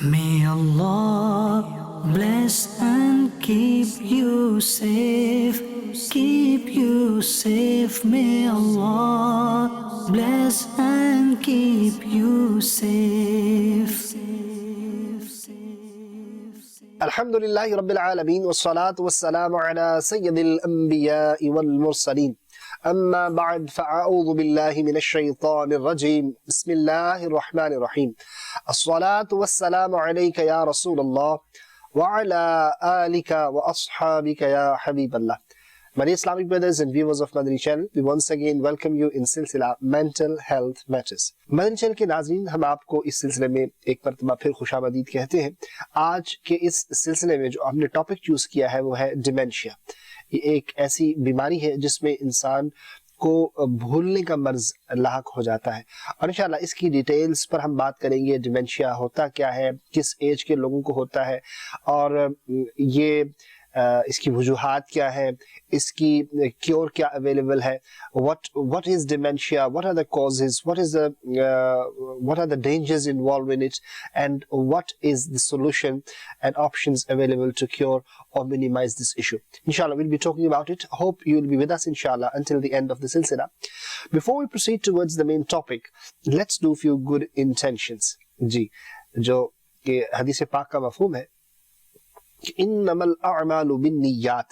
May Allah bless and keep you safe, keep you safe. May Allah bless and keep you safe. Alhamdulillahi Rabbil Alameen wassalatu wassalamu ala sayyidil anbiya'i wal mursaleen. أما بعد فأعوذ بالله من الشيطان الرجيم بسم الله الرحمن الرحيم الصلاة والسلام عليك يا رسول الله وعلى آلك وأصحابك يا حبيب الله. My dear Islamic brothers and viewers of Madani Channel, we once again welcome you in सिलसिला Mental Health Matters. Madani Channel के नाज़रीन, हम आपको इस सिलसिले में एक मरतबा फिर खुशामदीद कहते हैं। आज के इस सिलसिले में जो हमने टॉपिक चूज़ किया है वो है डिमेंशिया। ये एक ऐसी बीमारी है जिसमें इंसान को भूलने का मर्ज लाहक हो जाता है और इंशाल्लाह इसकी डिटेल्स पर हम बात करेंगे। डिमेंशिया होता क्या है, किस एज के लोगों को होता है और ये इसकी वजूहात क्या है, इसकी क्योर क्या अवेलेबल है, what is dementia, what are the causes, what are the dangers involved in it, and what is the solution and options available to cure or minimize this issue. Inshallah we'll be talking about it. Hope you will be with us inshallah until the end of the silsila. Before we proceed towards the main topic, let's do a few good intentions. जी, जो कि हदीस पाक का मफहूम है इन्नमल अअमालु बिन्नियात,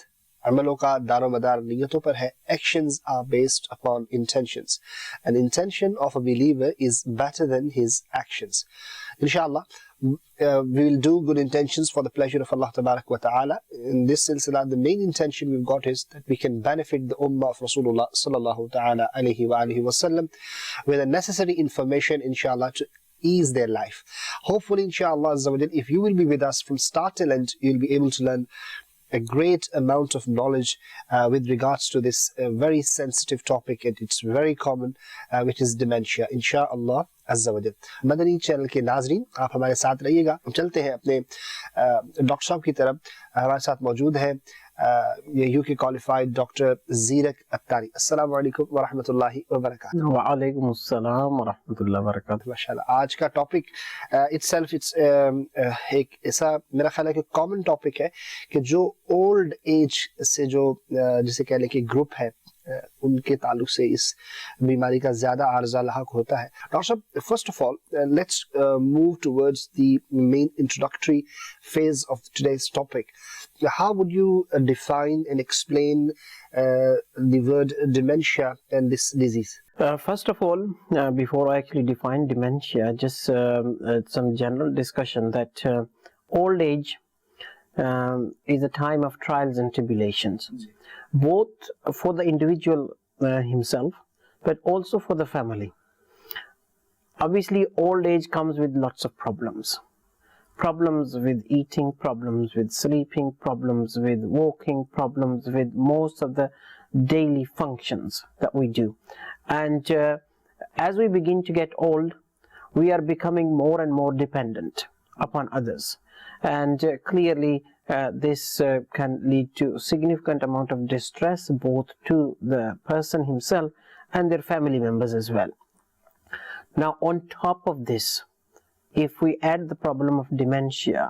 अमलों का दारोमदार नियतों पर है. Actions are based upon intentions. An intention of a believer is better than his actions. Inshallah, we will do good intentions for the pleasure of Allah Tabarak wa Ta'ala. In this silsila, the main intention we've got is that we can benefit the ummah of Rasulullah Sallallahu Ta'ala Alaihi Wa Alihi Wasallam with the necessary information, inshallah, to ease their life. Hopefully, inshallah, if you will be with us from start till end, you'll be able to learn a great amount of knowledge with regards to this very sensitive topic, and it's very common, which is dementia. Inshallah Azza wa Jal. Madani channel के नाजरीन, आप हमारे साथ रहिएगा. हम चलते हैं अपने डॉक्टर साहब की तरफ. हमारे साथ मौजूद है ये यूके क्वालिफाइड डॉक्टर ज़ीरक अत्तारी. अस्सलाम वालेकुम व रहमतुल्लाहि व बरकातहू. व अलैकुम अस्सलाम व रहमतुल्लाहि व बरकातहू. माशाल्लाह, आज का टॉपिक इट्सेल्फ इट्स एक ऐसा मेरा ख्याल है कि कॉमन टॉपिक है कि जो ओल्ड एज से जो जिसे कह लें कि ग्रुप है उनके ताल्लुक से इस बीमारी का ज्यादा आर्जा लाहक होता है. डॉक्टर साहब, first of all let's move towards the main introductory phase of today's topic. How would you define and explain the word dementia and this disease? First of all, before I actually define dementia, just some general discussion that old age is a time of trials and tribulations, both for the individual himself, but also for the family. Obviously, old age comes with lots of problems. Problems with eating, problems with sleeping, problems with walking, problems with most of the daily functions that we do. And as we begin to get old, we are becoming more and more dependent upon others. And clearly, this can lead to significant amount of distress both to the person himself and their family members as well. Now, on top of this, if we add the problem of dementia,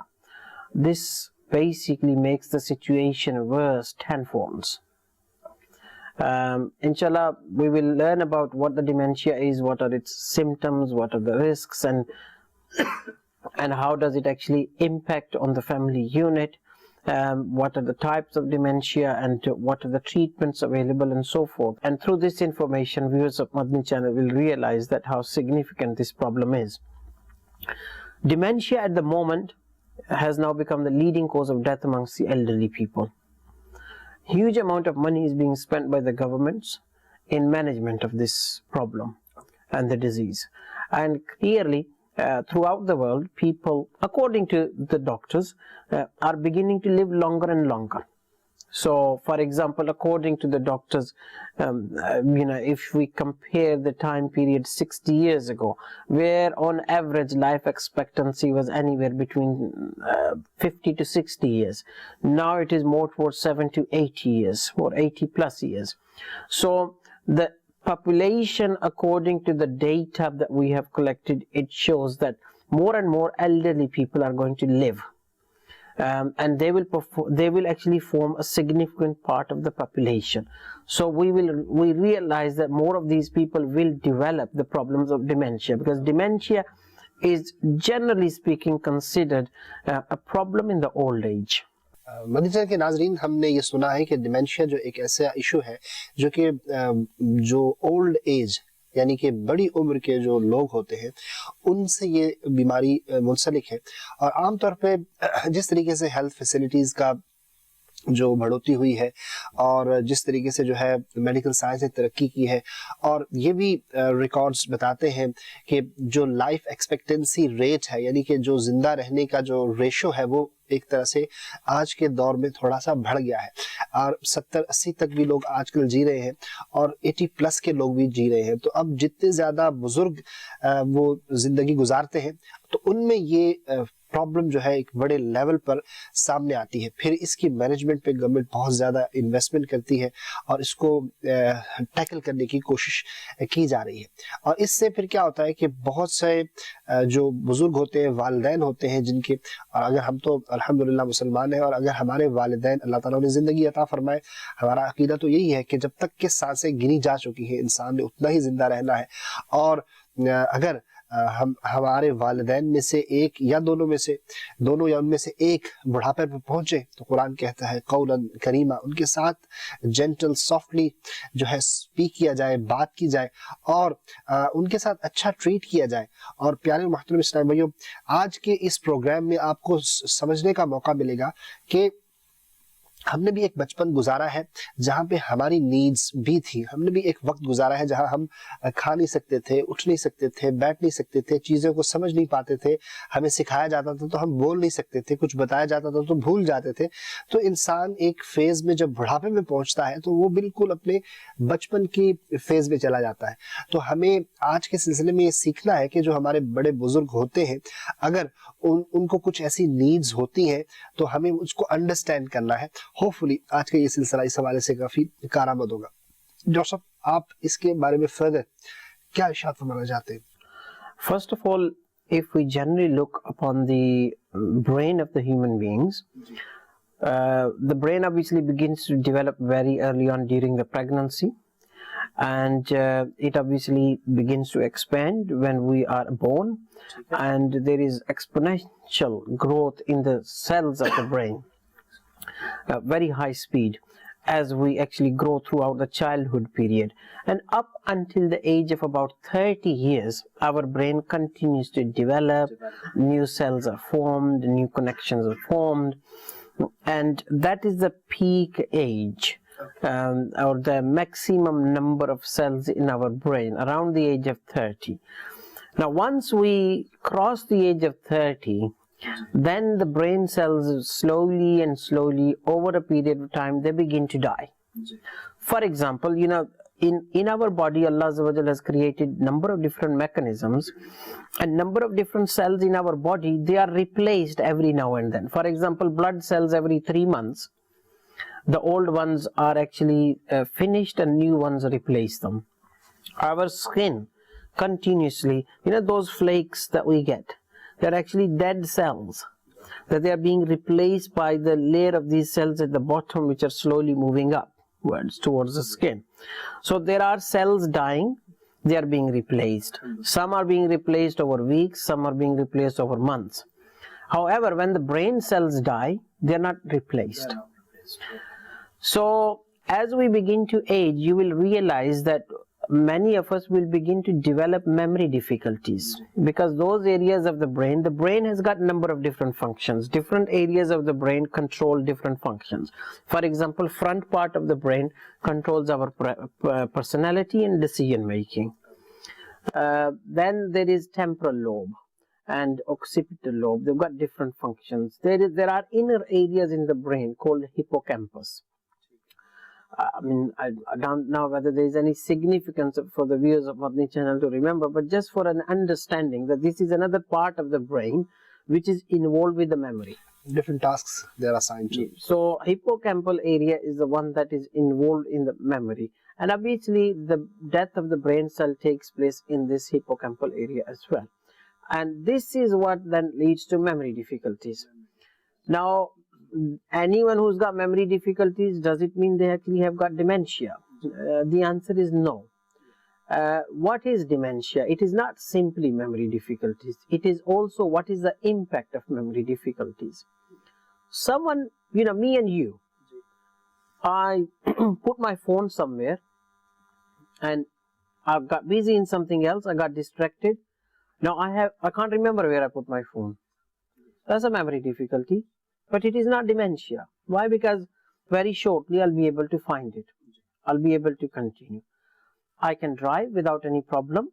this basically makes the situation worse tenfold. Inshallah, we will learn about what the dementia is, what are its symptoms, what are the risks, and how does it actually impact on the family unit, what are the types of dementia, and what are the treatments available, and so forth. And through this information, viewers of Madani Channel will realize that how significant this problem is. Dementia at the moment has now become the leading cause of death amongst the elderly people. Huge amount of money is being spent by the governments in management of this problem and the disease. And clearly, throughout the world, people, according to the doctors, are beginning to live longer and longer. So, for example, according to the doctors, if we compare the time period 60 years ago, where on average life expectancy was anywhere between 50 to 60 years, now it is more towards 7 to 80 years, or 80 plus years. So, the population, according to the data that we have collected, it shows that more and more elderly people are going to live. And they will actually form a significant part of the population. So we realize that more of these people will develop the problems of dementia, because dementia is generally speaking considered a problem in the old age. Madani channel के नाजरीन, हमने ये सुना है कि dementia जो एक ऐसा इशू है जो कि जो ओल्ड एज यानी कि बड़ी उम्र के जो लोग होते हैं उनसे ये बीमारी मुंसलिक है। और आमतौर पे जिस तरीके से हेल्थ फैसिलिटीज़ का जो बढ़ोतरी हुई है और जिस तरीके से जो है मेडिकल साइंस ने तरक्की की है, और ये भी रिकॉर्ड्स बताते हैं कि जो लाइफ एक्सपेक्टेंसी रेट है यानी कि जो जिंदा रहने का जो रेशो है वो एक तरह से आज के दौर में थोड़ा सा बढ़ गया है और 70-80 तक भी लोग आजकल जी रहे हैं और 80 प्लस के लोग भी जी रहे हैं। तो अब जितने ज्यादा बुजुर्ग वो जिंदगी गुजारते हैं तो उनमें ये प्रॉब्लम जो है एक बड़े लेवल पर सामने आती है। फिर इसकी मैनेजमेंट पे गवर्नमेंट बहुत ज़्यादा इन्वेस्टमेंट करती है और इसको टैकल करने की कोशिश की जा रही है। और इससे फिर क्या होता है कि बहुत से जो बुजुर्ग होते हैं, वालिदैन होते हैं जिनके, और अगर हम तो अल्हम्दुलिल्लाह मुसलमान हैं और अगर हमारे वालिदैन अल्लाह ताला उन्हें ज़िंदगी अता फरमाए, हमारा अकीदा तो यही है कि जब तक कि सांसें गिनी जा चुकी हैं इंसान ने उतना ही जिंदा रहना है। और अगर हम हमारे वालिदैन में से एक या दोनों या उनमें से एक बुढ़ापे पर पहुंचे तो कुरान कहता है कौलन करीमा, उनके साथ जेंटल सॉफ्टली जो है स्पीक किया जाए, बात की जाए और उनके साथ अच्छा ट्रीट किया जाए। और प्यारे मोहतरम इस्लामी भाइयों, आज के इस प्रोग्राम में आपको समझने का मौका मिलेगा कि हमने भी एक बचपन गुजारा है जहाँ पे हमारी नीड्स भी थी। हमने भी एक वक्त गुजारा है जहाँ हम खा नहीं सकते थे, उठ नहीं सकते थे, बैठ नहीं सकते थे, चीज़ों को समझ नहीं पाते थे, हमें सिखाया जाता था तो हम बोल नहीं सकते थे, कुछ बताया जाता था तो भूल जाते थे। तो इंसान एक फेज में जब बुढ़ापे में पहुंचता है तो वो बिल्कुल अपने बचपन की फेज में चला जाता है। तो हमें आज के सिलसिले में ये सीखना है कि जो हमारे बड़े बुजुर्ग होते हैं अगर उनको कुछ ऐसी नीड्स होती हैं तो हमें उसको अंडरस्टैंड करना है। होपफुली आज का ये सिलसिला इस हवाले से काफी कारआमद होगा। डॉक्टर साहब, आप इसके बारे में फर्दर क्या इरशाद फरमाना चाहते हैं? First of all, if we generally look upon the brain of the human beings, the brain obviously begins to develop very early on during the pregnancy, and it obviously begins to expand when we are born, and there is exponential growth in the cells of the brain, very high speed, as we actually grow throughout the childhood period. And up until the age of about 30 years, our brain continues to develop, new cells are formed, new connections are formed, and that is the peak age, or the maximum number of cells in our brain, around the age of 30. Now, once we cross the age of 30, then the brain cells slowly and slowly over a period of time they begin to die. For example, you know, in our body Allah Azza wa Jalla has created number of different mechanisms, and number of different cells in our body, they are replaced every now and then. For example, blood cells every 3 months, the old ones are actually finished and new ones replace them. Our skin continuously, you know, those flakes that we get, they're actually dead cells, that they are being replaced by the layer of these cells at the bottom which are slowly moving upwards towards the skin. So there are cells dying, they are being replaced. Some are being replaced over weeks, some are being replaced over months. However, when the brain cells die, they are not replaced. So as we begin to age, you will realize that many of us will begin to develop memory difficulties, because those areas of the brain has got a number of different functions. Different areas of the brain control different functions. For example, front part of the brain controls our personality and decision making. Then there is temporal lobe and occipital lobe. They've got different functions. There are inner areas in the brain called hippocampus. I mean, I don't know whether there is any significance for the viewers of Madani Channel to remember, but just for an understanding that this is another part of the brain which is involved with the memory. Different tasks they are assigned to. So hippocampal area is the one that is involved in the memory, and obviously the death of the brain cell takes place in this hippocampal area as well. And this is what then leads to memory difficulties. Now, anyone who's got memory difficulties, does it mean they actually have got dementia? The answer is no. What is dementia? It is not simply memory difficulties. It is also what is the impact of memory difficulties. Someone, me and you, I put my phone somewhere and I got busy in something else, I got distracted. Now I can't remember where I put my phone. That's a memory difficulty, but it is not dementia. Why? Because very shortly I'll be able to find it. I'll be able to continue. I can drive without any problem.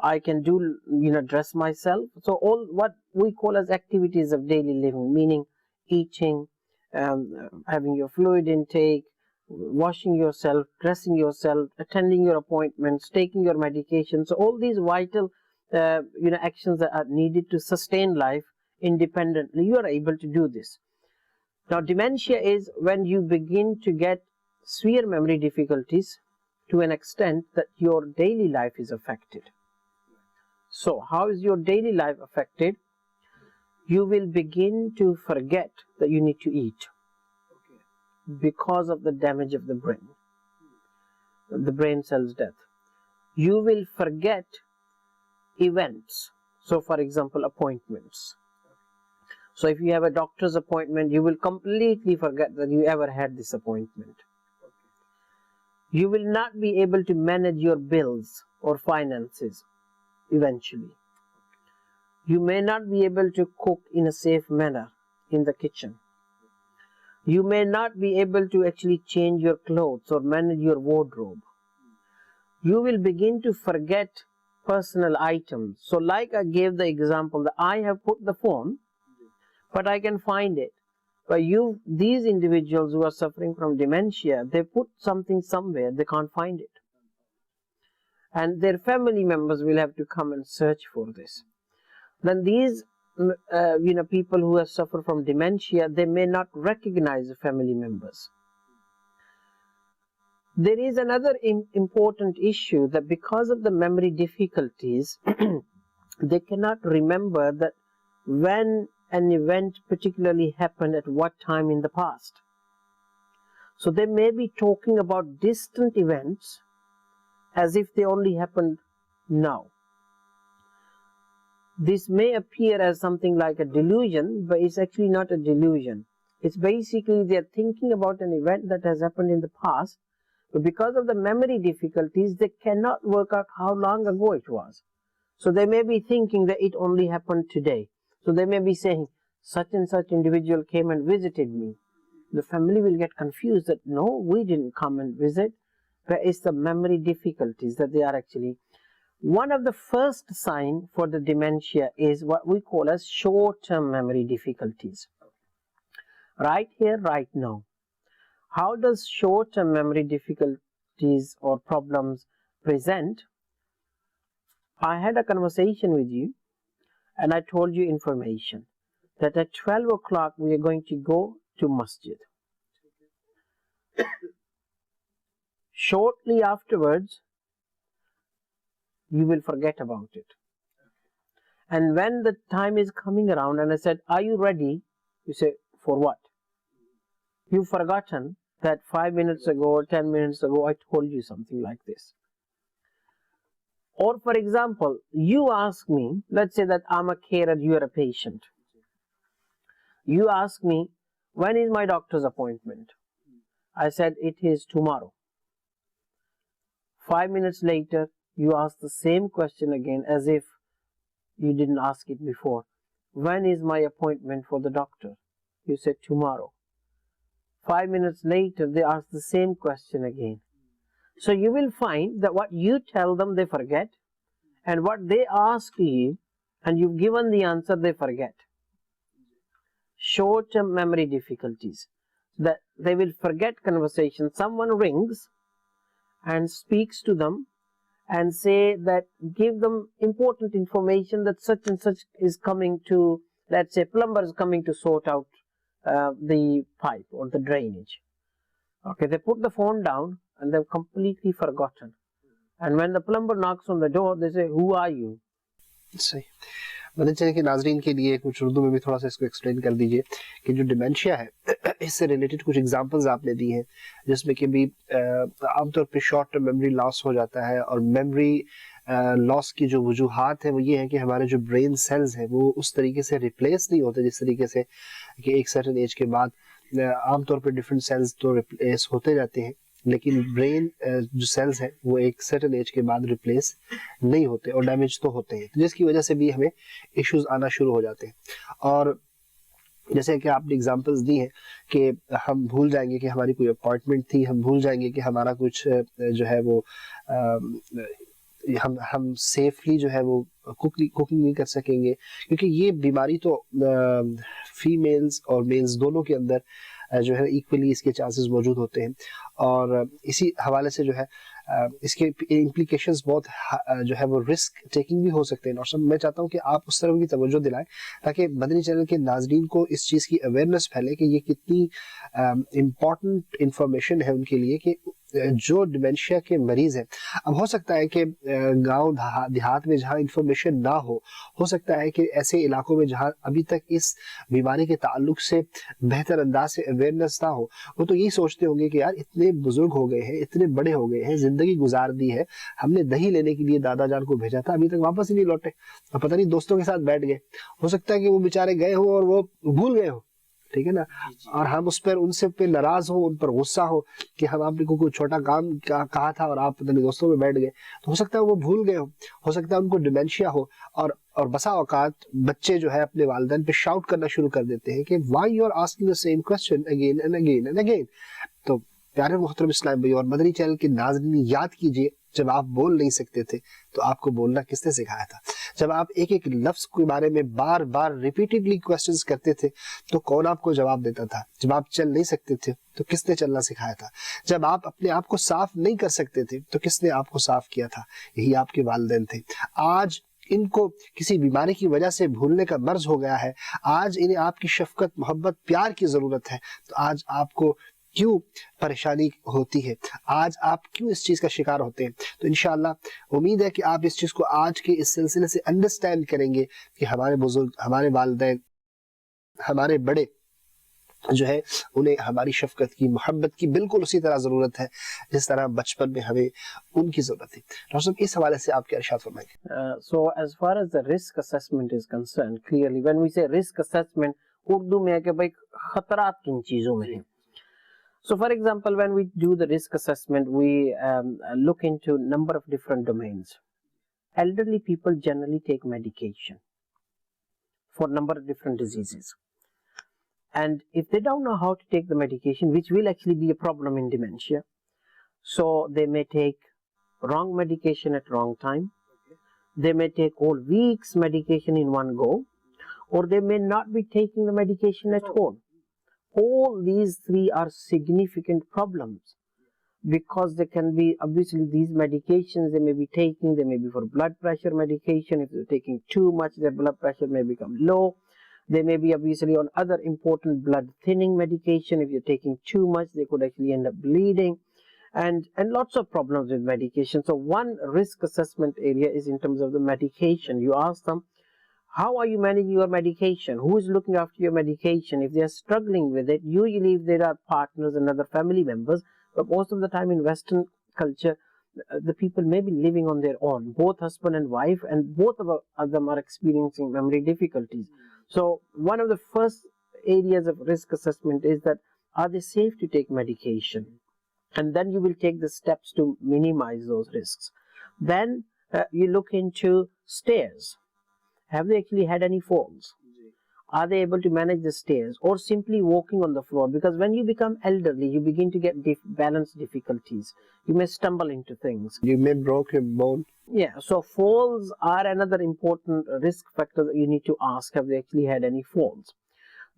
I can do, dress myself. So all what we call as activities of daily living, meaning eating, having your fluid intake, washing yourself, dressing yourself, attending your appointments, taking your medication. So all these vital, actions that are needed to sustain life independently, you are able to do this. Now, dementia is when you begin to get severe memory difficulties to an extent that your daily life is affected. So, how is your daily life affected? You will begin to forget that you need to eat because of the damage of the brain cells death. You will forget events. So, for example, appointments. So, if you have a doctor's appointment, you will completely forget that you ever had this appointment. You will not be able to manage your bills or finances eventually. You may not be able to cook in a safe manner in the kitchen. You may not be able to actually change your clothes or manage your wardrobe. You will begin to forget personal items. So like I gave the example that I have put the phone, but I can find it. But these individuals who are suffering from dementia, they put something somewhere, they can't find it. And their family members will have to come and search for this. Then these, people who have suffered from dementia, they may not recognize the family members. There is another important issue that because of the memory difficulties, they cannot remember that when an event particularly happened at what time in the past. So they may be talking about distant events as if they only happened now. This may appear as something like a delusion, but it's actually not a delusion. It's basically they're thinking about an event that has happened in the past, but because of the memory difficulties, they cannot work out how long ago it was. So they may be thinking that it only happened today. So they may be saying, such and such individual came and visited me. The family will get confused that, no, we didn't come and visit. But it's the memory difficulties that they are actually. One of the first signs for the dementia is what we call as short-term memory difficulties. Right here, right now. How does short-term memory difficulties or problems present? I had a conversation with you and I told you information that at 12 o'clock we are going to go to masjid. Shortly afterwards, you will forget about it. And when the time is coming around and I said, are you ready? You say, for what? You've forgotten that 5 minutes ago or 10 minutes ago I told you something like this. Or for example, you ask me, let's say that I'm a carer, you are a patient. You ask me, when is my doctor's appointment? I said, it is tomorrow. 5 minutes later, you ask the same question again as if you didn't ask it before. When is my appointment for the doctor? You said tomorrow. 5 minutes later, they ask the same question again. So you will find that what you tell them, they forget. And what they ask you, and you've given the answer, they forget. Short-term memory difficulties. That they will forget conversation. Someone rings and speaks to them and say that, give them important information that such and such is coming to, let's say plumber is coming to sort out the pipe or the drainage. Okay, they put the phone down and they've completely forgotten. And when the plumber knocks on the door, they say, who are you? صحیح. مدنی channel کے ناظرین کے لیے کچھ اردو میں بھی تھوڑا سا اس کو ایکسپلین کر دیجئے کہ جو ڈیمینشیا ہے اس سے ریلیٹڈ کچھ ایگزامپلز آپ نے دی ہیں جس میں کہ بھی عام طور پہ شارٹ ٹرم میموری لاس ہو جاتا ہے, اور میموری لاس کی جو وجوہات ہیں وہ یہ ہیں کہ ہمارے جو برین سیلز ہیں وہ اس طریقے سے ریپلیس نہیں ہوتے جس طریقے سے کہ ایک سرٹن ایج کے بعد عام طور پہ ڈفرینٹ سیلز تو ریپلیس ہوتے جاتے ہیں, لیکن برین جو سیلز ہیں وہ ایک سرٹن ایج کے بعد ریپلیس نہیں ہوتے اور ڈیمیج تو ہوتے ہیں, جس کی وجہ سے بھی ہمیں ایشوز آنا شروع ہو جاتے ہیں. اور جیسے کہ آپ نے اگزامپلز دی ہیں کہ ہم بھول جائیں گے کہ ہماری کوئی اپائنٹمنٹ تھی, ہم بھول جائیں گے کہ ہمارا کچھ جو ہے وہ ہم سیفلی جو ہے وہ کوکنگ نہیں کر سکیں گے, کیونکہ یہ بیماری تو فیمیلز اور میلز دونوں کے اندر جو ہے ایکولی اس کے چانسز موجود ہوتے ہیں. اور اسی حوالے سے جو ہے اس کے امپلیکیشنز بہت جو ہے وہ رسک ٹیکنگ بھی ہو سکتے ہیں. اور میں چاہتا ہوں کہ آپ اس طرف کی توجہ دلائیں تاکہ مدنی چینل کے ناظرین کو اس چیز کی اویئرنیس پھیلے کہ یہ کتنی امپورٹنٹ انفارمیشن ہے ان کے لیے کہ جو ڈیمینشیا کے مریض ہیں. اب ہو سکتا ہے کہ گاؤں دیہات میں جہاں انفارمیشن نہ ہو سکتا ہے کہ ایسے علاقوں میں جہاں ابھی تک اس بیماری کے تعلق سے بہتر انداز سے اویئرنیس نہ ہو, وہ تو یہی سوچتے ہوں گے کہ یار اتنے بزرگ ہو گئے ہیں, اتنے بڑے ہو گئے ہیں, زندگی گزار دی ہے, ہم نے دہی لینے کے لیے دادا جان کو بھیجا تھا, ابھی تک واپس ہی نہیں لوٹے, اور پتہ نہیں دوستوں کے ساتھ بیٹھ گئے. ہو سکتا ہے کہ وہ بیچارے گئے ہوں اور وہ بھول گئے ہوں, ٹھیک ہے نا, اور ہم اس پر ان سے پہ ناراض ہوں, ان پر غصہ ہو کہ ہم آپ کو کوئی چھوٹا کام کہا تھا اور آپ پتہ نہیں دوستوں میں بیٹھ گئے. تو ہو سکتا ہے وہ بھول گئے ہو سکتا ہے ان کو ڈیمینشیا ہو, اور بسا اوقات بچے جو ہے اپنے والدین پہ شاؤٹ کرنا شروع کر دیتے ہیں کہ why you are asking the same question again and again and again. تو پیارے محترم اسلام بھائی اور مدنی چینل کے ناظرین, یاد کیجئے جب آپ بول نہیں سکتے تھے تو آپ کو بولنا کس نے سکھایا تھا؟ جب آپ ایک ایک لفظ کے بارے میں بار بار ریپیٹڈلی کوسچنز کرتے تھے تو کون آپ کو جواب دیتا تھا؟ جب آپ چل نہیں سکتے تھے تو کس نے چلنا سکھایا تھا؟ جب آپ اپنے آپ کو صاف نہیں کر سکتے تھے تو کس نے آپ کو صاف کیا تھا؟ یہی آپ کے والدین تھے. آج ان کو کسی بیماری کی وجہ سے بھولنے کا مرض ہو گیا ہے, آج انہیں آپ کی شفقت, محبت, پیار کی ضرورت ہے. تو آج آپ کو کیوں پریشانی ہوتی ہے, آج آپ کیوں اس چیز کا شکار ہوتے ہیں؟ تو انشاءاللہ امید ہے کہ آپ اس چیز کو آج کے اس سلسلے سے انڈرسٹینڈ کریں گے کہ ہمارے بزرگ, ہمارے والدین, ہمارے بڑے جو ہے انہیں ہماری شفقت کی, محبت کی بالکل اسی طرح ضرورت ہے جس طرح بچپن میں ہمیں ان کی ضرورت تھی. ڈاکٹر صاحب اس حوالے سے آپ کیا ارشاد فرمائیں گے؟ So as far as the risk assessment is concerned, clearly when we say risk assessment, Urdu میں ہے کہ بھائی خطرات کن چیزوں میں ہیں. So for example, when we do the risk assessment, we look into number of different domains. Elderly people generally take medication for number of different diseases. And if they don't know how to take the medication, which will actually be a problem in dementia, so they may take wrong medication at wrong time. They may take whole weeks medication in one go, or they may not be taking the medication at all. All these three are significant problems because they can be, obviously these medications they may be taking, they may be for blood pressure medication. If they're taking too much, their blood pressure may become low. They may be obviously on other important blood thinning medication. If you're taking too much, they could actually end up bleeding, and lots of problems with medication. So one risk assessment area is in terms of the medication. You ask them, how are you managing your medication? Who is looking after your medication? If they are struggling with it, usually if there are partners and other family members, but most of the time in Western culture, the people may be living on their own, both husband and wife, and both of them are experiencing memory difficulties. So one of the first areas of risk assessment is that, are they safe to take medication? And then you will take the steps to minimize those risks. Then you look into stairs. Have they actually had any falls? Are they able to manage the stairs, or simply walking on the floor? Because when you become elderly, you begin to get balance difficulties. You may stumble into things. You may break your bone. Yeah, so falls are another important risk factor that you need to ask. Have they actually had any falls?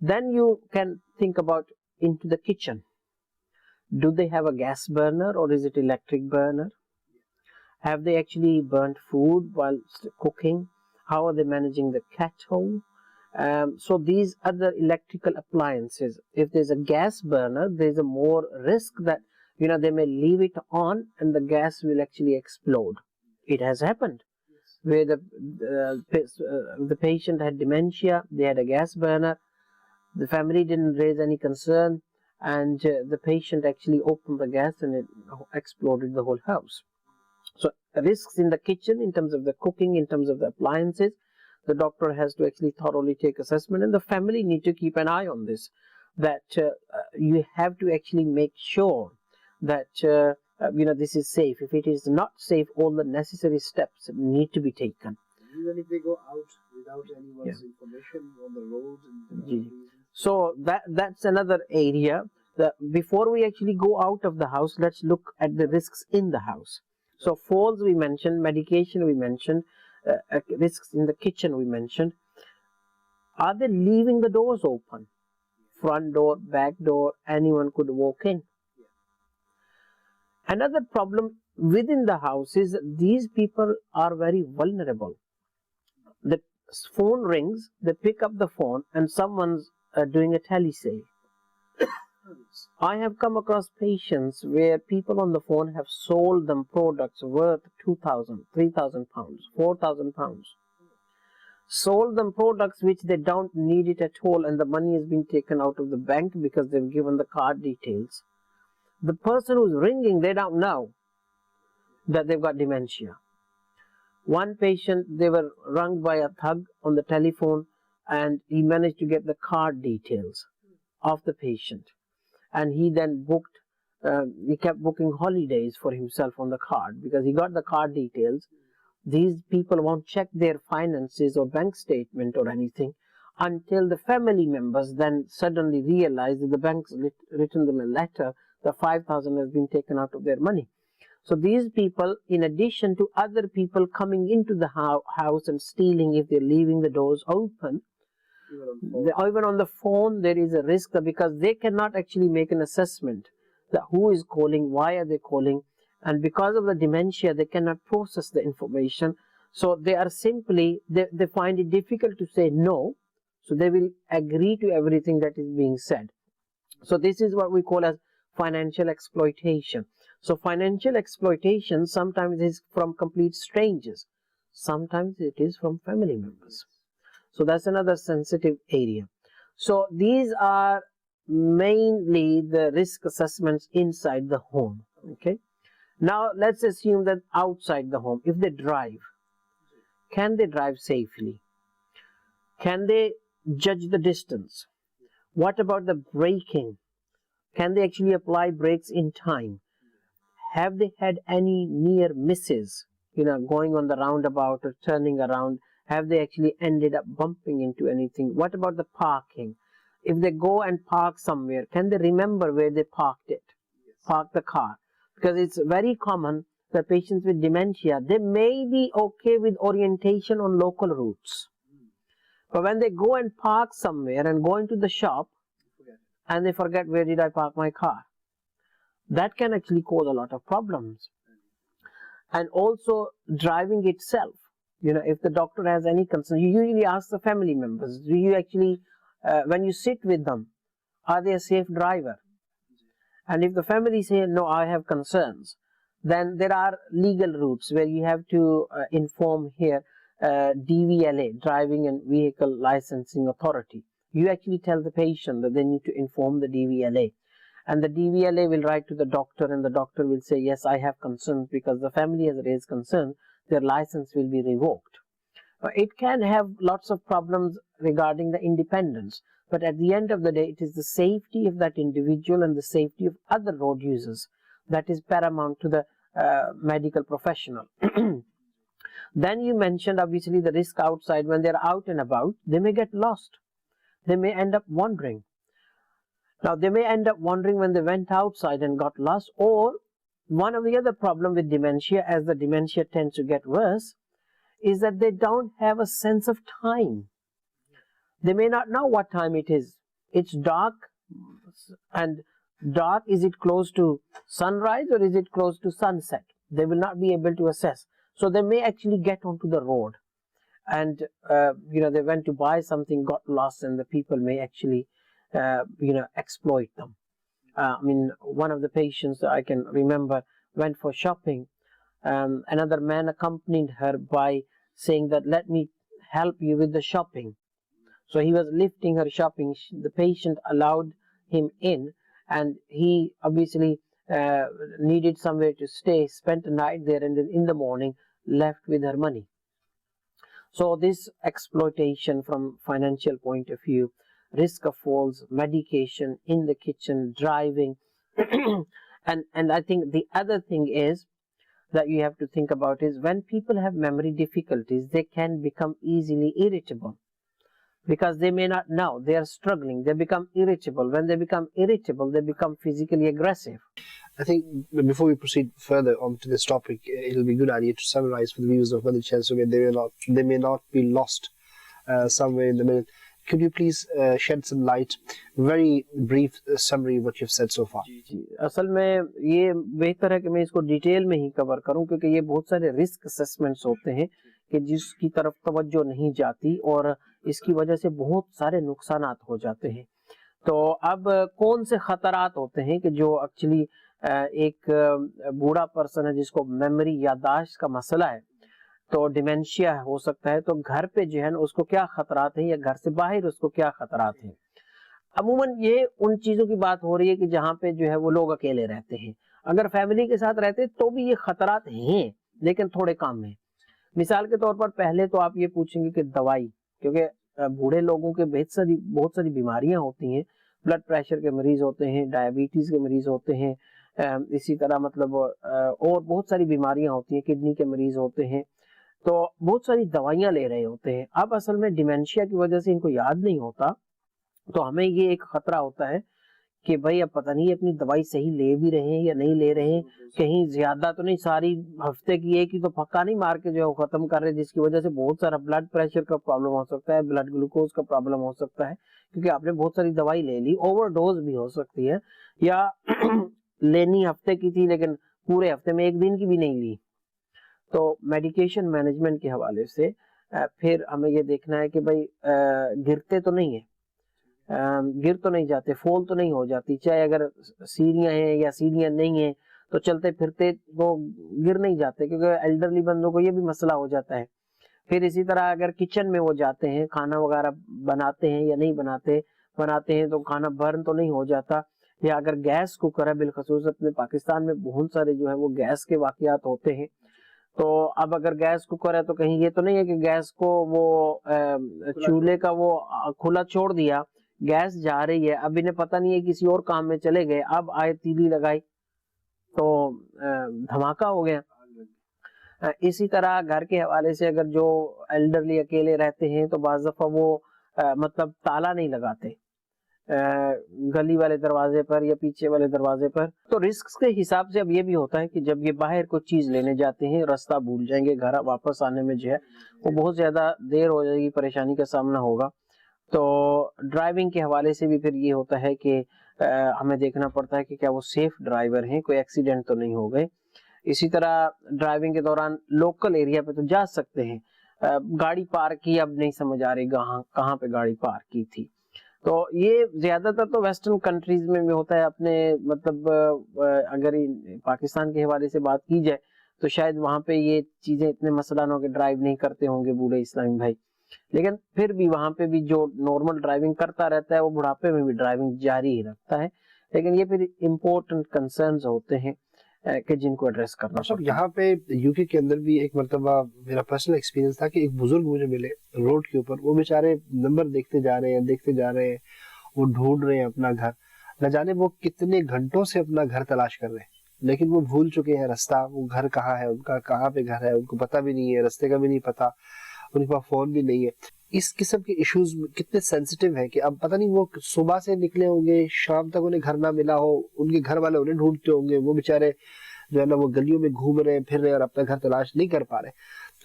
Then you can think about into the kitchen. Do they have a gas burner or is it electric burner? Have they actually burnt food while cooking? How are they managing the kettle? So these other electrical appliances, if there's a gas burner, there's a more risk that, they may leave it on and the gas will actually explode. It has happened. where the patient had dementia, they had a gas burner, the family didn't raise any concern, and the patient actually opened the gas and it exploded the whole house. So risks in the kitchen, in terms of the cooking, in terms of the appliances, the doctor has to actually thoroughly take assessment, and the family need to keep an eye on this, that you have to actually make sure that this is safe. If it is not safe, all the necessary steps need to be taken. Even if they go out without anyone's information on the road. So that's another area. Before we actually go out of the house, let's look at the risks in the house. So falls we mentioned, medication we mentioned, risks in the kitchen we mentioned. Are they leaving the doors open? Front door, back door, anyone could walk in. Another problem within the house is these people are very vulnerable. The phone rings, they pick up the phone, and someone's doing a telesale. I have come across patients where people on the phone have sold them products worth 2,000, 3,000 pounds, 4,000 pounds. Sold them products which they don't need it at all, and the money has been taken out of the bank because they've given the card details. The person who's ringing, they don't know that they've got dementia. One patient, they were rung by a thug on the telephone, and he managed to get the card details of the patient. And he then booked, he kept booking holidays for himself on the card because he got the card details. These people won't check their finances or bank statement or anything until the family members then suddenly realize that the bank's written them a letter that 5,000 has been taken out of their money. So these people, in addition to other people coming into the house and stealing if they're leaving the doors open, even on the phone there is a risk that because they cannot actually make an assessment that who is calling, why are they calling, and because of the dementia they cannot process the information. So they are simply, they find it difficult to say no, so they will agree to everything that is being said. So this is what we call as financial exploitation. So financial exploitation sometimes is from complete strangers, sometimes it is from family members. So that's another sensitive area. So these are mainly the risk assessments inside the home. Okay. Now let's assume that outside the home, if they drive, can they drive safely? Can they judge the distance? What about the braking? Can they actually apply brakes in time? Have they had any near misses, going on the roundabout or turning around? Have they actually ended up bumping into anything? What about the parking? If they go and park somewhere, can they remember where they parked it? Park the car. Because it's very common that patients with dementia, they may be okay with orientation on local routes. But when they go and park somewhere and go into the shop, and they forget where did I park my car, that can actually cause a lot of problems. And also driving itself, if the doctor has any concern, you usually ask the family members, do you actually, when you sit with them, are they a safe driver? And if the family say, no, I have concerns, then there are legal routes where you have to inform here DVLA, Driving and Vehicle Licensing Authority. You actually tell the patient that they need to inform the DVLA. And the DVLA will write to the doctor, and the doctor will say, yes, I have concerns because the family has raised concerns, their license will be revoked. It can have lots of problems regarding the independence, but at the end of the day, it is the safety of that individual and the safety of other road users that is paramount to the medical professional. Then you mentioned obviously the risk outside. When they're out and about, they may get lost. They may end up wandering. Now they may end up wandering when they went outside and got lost, or one of the other problems with dementia, as the dementia tends to get worse, is that they don't have a sense of time. They may not know what time it is. It's dark, and dark, is it close to sunrise or is it close to sunset? They will not be able to assess. So they may actually get onto the road, and they went to buy something, got lost, and the people may actually exploit them. One of the patients that I can remember went for shopping. Another man accompanied her by saying that let me help you with the shopping. So he was lifting her shopping. The patient allowed him in, and he obviously needed somewhere to stay, spent the night there, and then in the morning left with her money. So this exploitation from financial point of view, risk of falls, medication in the kitchen, driving, and I think the other thing is that you have to think about is when people have memory difficulties, they can become easily irritable because they may not know, they are struggling, they become irritable. When they become irritable, they become physically aggressive. I think before we proceed further on to this topic, it'll be a good idea to summarize for the viewers of Madani Channel so they may not be lost somewhere in the middle. Could you please shed some light, very brief summary of what you've said so far? असल में ये बेहतर है कि मैं इसको detail में ही cover करूं क्योंकि ये बहुत सारे रिस्क असेसमेंट्स होते हैं कि जिसकी तरफ तवज्जो नहीं जाती और इसकी वजह से बहुत सारे नुकसानात हो जाते हैं। तो अब कौन से खतरात होते हैं कि जो एक्चुअली एक बूढ़ा पर्सन है जिसको मेमोरी याददाश्त का मसला है, तो डिमेंशिया हो सकता है, तो घर पे जो है ना उसको क्या खतरात हैं या घर से बाहर उसको क्या खतरात हैं। अमूमन ये उन चीजों की बात हो रही है कि जहाँ पे जो है वो लोग अकेले रहते हैं। अगर फैमिली के साथ रहते तो भी ये खतरात हैं लेकिन थोड़े कम हैं। मिसाल के तौर पर पहले तो आप ये पूछेंगे कि दवाई, क्योंकि बूढ़े लोगों के बहुत सारी बीमारियां होती हैं, ब्लड प्रेशर के मरीज होते हैं, डायबिटीज के मरीज होते हैं, इसी तरह मतलब और बहुत सारी बीमारियां होती हैं, किडनी के मरीज होते हैं, तो बहुत सारी दवाइयां ले रहे होते हैं। अब असल में डिमेंशिया की वजह से इनको याद नहीं होता, तो हमें ये एक खतरा होता है कि भाई अब पता नहीं अपनी दवाई सही ले भी रहे हैं या नहीं ले रहे हैं, कहीं ज्यादा तो नहीं, सारी हफ्ते की एक ही तो फक्का नहीं मार के जो है खत्म कर रहे हैं, जिसकी वजह से बहुत सारा ब्लड प्रेशर का प्रॉब्लम हो सकता है, ब्लड ग्लूकोज का प्रॉब्लम हो सकता है, क्योंकि आपने बहुत सारी दवाई ले ली, ओवरडोज भी हो सकती है, या लेनी हफ्ते की थी लेकिन पूरे हफ्ते में एक दिन की भी नहीं ली। तो मेडिकेशन मैनेजमेंट के हवाले से फिर हमें ये देखना है कि भाई गिरते तो नहीं है, गिर तो नहीं जाते, फॉल तो नहीं हो जाती, चाहे अगर सीढ़ियां हैं या सीढ़ियां नहीं है तो चलते फिरते वो गिर नहीं जाते, क्योंकि एल्डरली बंदों को ये भी मसला हो जाता है। फिर इसी तरह अगर किचन में वो जाते हैं, खाना वगैरह बनाते हैं या नहीं बनाते हैं तो खाना बर्न तो नहीं हो जाता, या अगर गैस कुकर है, बिलखसूस अपने पाकिस्तान में बहुत सारे जो है वो गैस के वाकयात होते हैं। तो अब अगर गैस कुकर है तो कहीं ये तो नहीं है कि गैस को वो चूल्हे का वो खुला छोड़ दिया, गैस जा रही है, अब इन्हें पता नहीं है किसी और काम में चले गए, अब आए तीली लगाई तो धमाका हो गया। इसी तरह घर के हवाले से अगर जो एल्डरली अकेले रहते हैं तो बाज़ दफा वो मतलब ताला नहीं लगाते गली वाले दरवाजे पर या पीछे वाले दरवाजे पर। तो रिस्क के हिसाब से अब ये भी होता है कि जब ये बाहर कोई चीज लेने जाते हैं रास्ता भूल जाएंगे, घर वापस आने में जो है वो बहुत ज्यादा देर हो जाएगी, परेशानी का सामना होगा। तो ड्राइविंग के हवाले से भी फिर ये होता है कि हमें देखना पड़ता है कि क्या वो सेफ ड्राइवर हैं, कोई एक्सीडेंट तो नहीं हो गए। इसी तरह ड्राइविंग के दौरान लोकल एरिया पे तो जा सकते हैं, गाड़ी पार्क की अब नहीं समझ आ रही कहाँ पे गाड़ी पार्क की थी। तो ये ज्यादातर तो वेस्टर्न कंट्रीज में भी होता है, अपने मतलब अगर पाकिस्तान के हवाले से बात की जाए तो शायद वहां पे ये चीजें इतने मसला ना हो कि ड्राइव नहीं करते होंगे बूढ़े इस्लामी भाई, लेकिन फिर भी वहां पे भी जो नॉर्मल ड्राइविंग करता रहता है वो बुढ़ापे में भी ड्राइविंग जारी ही रखता है। लेकिन ये फिर इम्पोर्टेंट कंसर्न्स होते हैं कि जिनको एड्रेस करना पड़ता है। यहाँ पे यूके के अंदर भी एक मरतबा मेरा पर्सनल एक्सपीरियंस था कि एक बुजुर्ग मुझे मिले रोड के ऊपर, वो बेचारे नंबर देखते जा रहे हैं, वो ढूंढ रहे हैं अपना घर, न जाने वो कितने घंटों से अपना घर तलाश कर रहे हैं, लेकिन वो भूल चुके हैं रास्ता, वो घर कहाँ है उनका, कहाँ पे घर है उनको पता भी नहीं है, रास्ते का भी नहीं पता, उनके पास फोन भी नहीं है। इस किस्म के इश्यूज कितने सेंसिटिव हैं कि अब पता नहीं वो सुबह से निकले होंगे, शाम तक उन्हें घर ना मिला हो, उनके घर वाले उन्हें ढूंढते होंगे, वो बेचारे जो है ना वो गलियों में घूम रहे हैं, फिर रहे हैं और अपना घर तलाश नहीं कर पा रहे।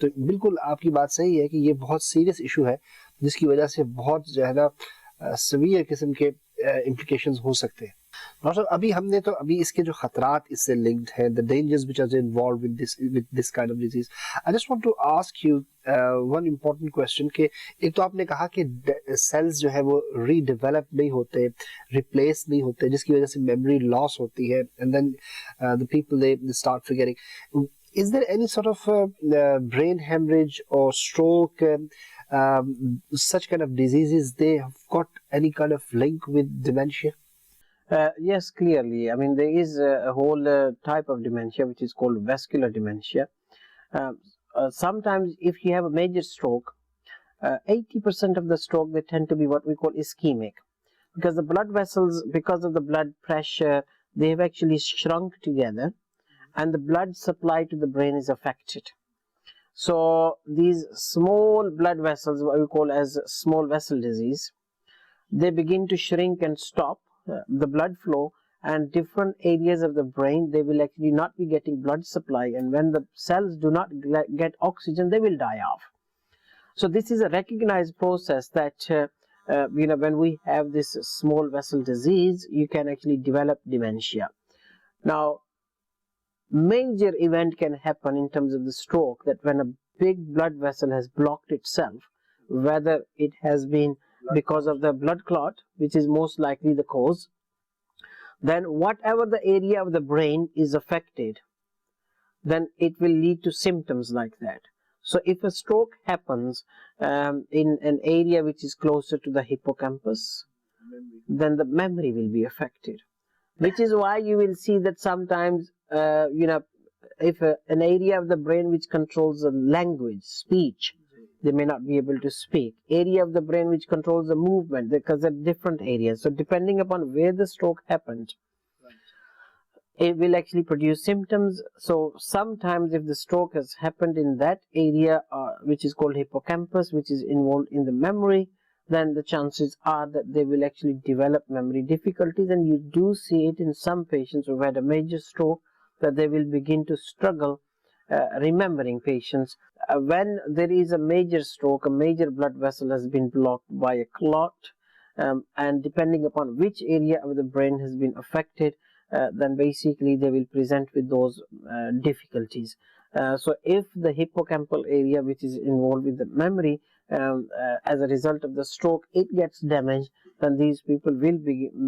तो बिल्कुल आपकी बात सही है कि ये बहुत सीरियस इशू है जिसकी वजह से बहुत जो है ना सीवियर किस्म के इम्प्लीकेशंस हो सकते हैं। डॉक्टर अभी हमने तो अभी इसके जो खतरात इससे लिंक्ड हैं, the dangers which are involved with this kind of disease, I just want to ask you one important question कि एक तो आपने कहा कि सेल्स जो है वो रीडेवलप नहीं होते, रिप्लेस नहीं होते, जिसकी वजह से मेमोरी लॉस होती है, and then the people they start forgetting. Is there any sort of brain hemorrhage or stroke, such kind of diseases, they have got any kind of link with dementia? Yes, clearly. I mean, there is a whole type of dementia which is called vascular dementia. Sometimes if you have a major stroke, 80% of the stroke, they tend to be what we call ischemic, because the blood vessels, because of the blood pressure, they have actually shrunk together and the blood supply to the brain is affected. So these small blood vessels, what we call as small vessel disease, they begin to shrink and stop the blood flow, and different areas of the brain, they will actually not be getting blood supply, and when the cells do not get oxygen, they will die off. So this is a recognized process that when we have this small vessel disease, you can actually develop dementia. Now, major event can happen in terms of the stroke, that when a big blood vessel has blocked itself, whether it has been because of the blood clot, which is most likely the cause, then whatever the area of the brain is affected, then it will lead to symptoms like that. So if a stroke happens in an area which is closer to the hippocampus, then the memory will be affected. Which is why you will see that sometimes, if an area of the brain which controls the language, speech, they may not be able to speak. Area of the brain which controls the movement, because they're different areas. So depending upon where the stroke happened, it will actually produce symptoms. So sometimes if the stroke has happened in that area, which is called hippocampus, which is involved in the memory, then the chances are that they will actually develop memory difficulties. And you do see it in some patients who had a major stroke, that they will begin to struggle remembering patients. When there is a major stroke, a major blood vessel has been blocked by a clot, and depending upon which area of the brain has been affected, then basically they will present with those difficulties. So if the hippocampal area, which is involved with the memory, as a result of the stroke, it gets damaged, then these people will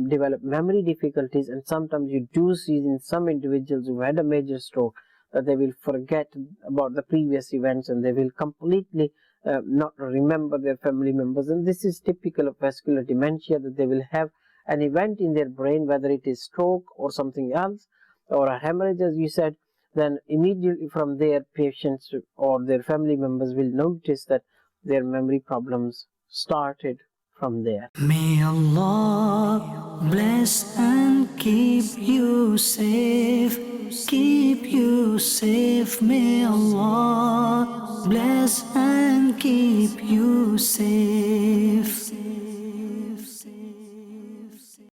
develop memory difficulties. And sometimes you do see in some individuals who had a major stroke that they will forget about the previous events, and they will completely not remember their family members. And this is typical of vascular dementia, that they will have an event in their brain, whether it is stroke or something else, or a hemorrhage as you said, then immediately from there, patients or their family members will notice that their memory problems started from there. May Allah bless and keep you safe, keep you safe. May Allah bless and keep you safe.